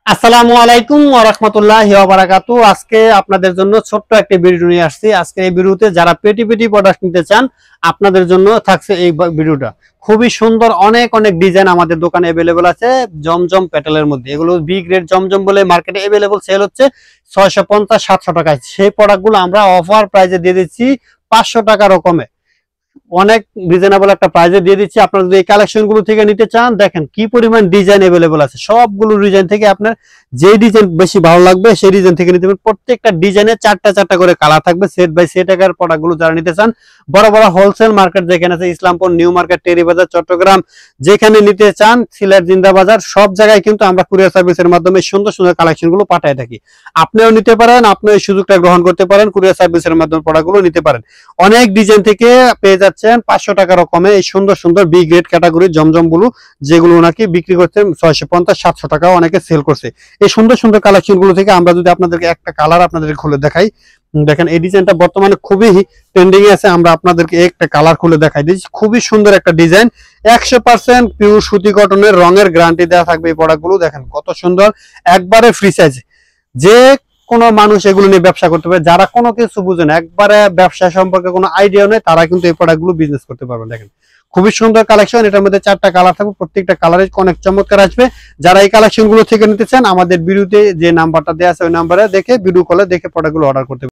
আসসালামু আলাইকুম ওয়া রাহমাতুল্লাহি ওয়া বারাকাতু। আজকে আপনাদের জন্য ছোট্ট একটা ভিডিও নিয়ে আসছি। আজকে এই ভিডিওতে যারা পেটি পেটি প্রোডাক্ট নিতে চান আপনাদের জন্য থাকছে এই ভিডিওটা। খুবই সুন্দর অনেক অনেক ডিজাইন আমাদের দোকানে अवेलेबल আছে জমজম প্যাটেলের মধ্যে। এগুলো বি গ্রেড জমজম বলে মার্কেটে अवेलेबल সেল হচ্ছে 650-700 টাকায়। সেই প্রোডাক্টগুলো আমরা অফার প্রাইসে দিয়ে দিচ্ছি 500 টাকারও কমে। অনেক রিজনেবল একটা প্রাইসে দিয়ে দিচ্ছি। আপনারা যদি এই কালেকশন গুলো থেকে নিতে চান, দেখেন কি পরিমাণ ডিজাইন अवेलेबल আছে। সবগুলো ডিজাইন থেকে আপনার যে ডিজাইন বেশি ভালো লাগবে সেই ডিজাইন থেকে নিতে পারবেন। প্রত্যেকটা ডিজাইনে চারটা চারটা করে কালার থাকবে। সেট বাই সেট আকার প্রোডাক্টগুলো যারা নিতে চান, বড় বড় হোলসেল মার্কেট যেখানে আছে ইসলামপুর, নিউ মার্কেট, টেরি বাজার, চট্টগ্রাম, যেখানে নিতে চান, সিলেট, জিন্দা বাজার, সব জায়গায় কিন্তু আমরা কুরিয়ার সার্ভিসের মাধ্যমে সুন্দর সুন্দর কালেকশন গুলো পাঠিয়ে থাকি। আপনিও নিতে পারেন, আপনি এই সুযোগটা গ্রহণ করতে পারেন, কুরিয়ার সার্ভিসের মাধ্যমে প্রোডাক্টগুলো নিতে পারেন। অনেক ডিজাইন থেকে পেয়ে যাচ্ছেন 500 টাকারও কমে এই সুন্দর সুন্দর বি গ্রেড ক্যাটাগরির জমজম গুলো, যেগুলো নাকি বিক্রি করছেন 650-700 টাকাও অনেকে সেল করছে। এই সুন্দর সুন্দর কালেকশন গুলো থেকে আমরা যদি আপনাদেরকে একটা কালার আপনাদেরকে খুলে দেখাই, দেখেন এই ডিজাইনটা বর্তমানে খুবই ট্রেন্ডিং এ আছে। আমরা আপনাদেরকে একটা কালার খুলে দেখাই দিচ্ছি। খুবই সুন্দর একটা ডিজাইন, 100% পিওর সুতি কটনের রঙের গ্যারান্টি দেওয়া থাকবে এই প্রোডাক্টগুলো। দেখেন কত সুন্দর, একবারে ফ্রি সাইজ। যে কোনো মানুষ এগুলো নিয়ে ব্যবসা করতে পারে। যারা কোনো কিছু বুঝে না, একবারে ব্যবসা সম্পর্কে কোনো আইডিয়া নেই, তারা কিন্তু এই প্রোডাক্টগুলো বিজনেস করতে পারবে। দেখেন খুবই সুন্দর কালেকশন, এটার মধ্যে চারটা কালার থাকবে, প্রত্যেকটা কালারে অনেক চমৎকার আসবে। যারা এই কালেকশন গুলো থেকে নিতে চান, আমাদের ভিডিওতে যে নাম্বারটা দেওয়া আছে ওই নাম্বারে দেখে ভিডিও কলে দেখে প্রোডাক্টগুলো অর্ডার করতে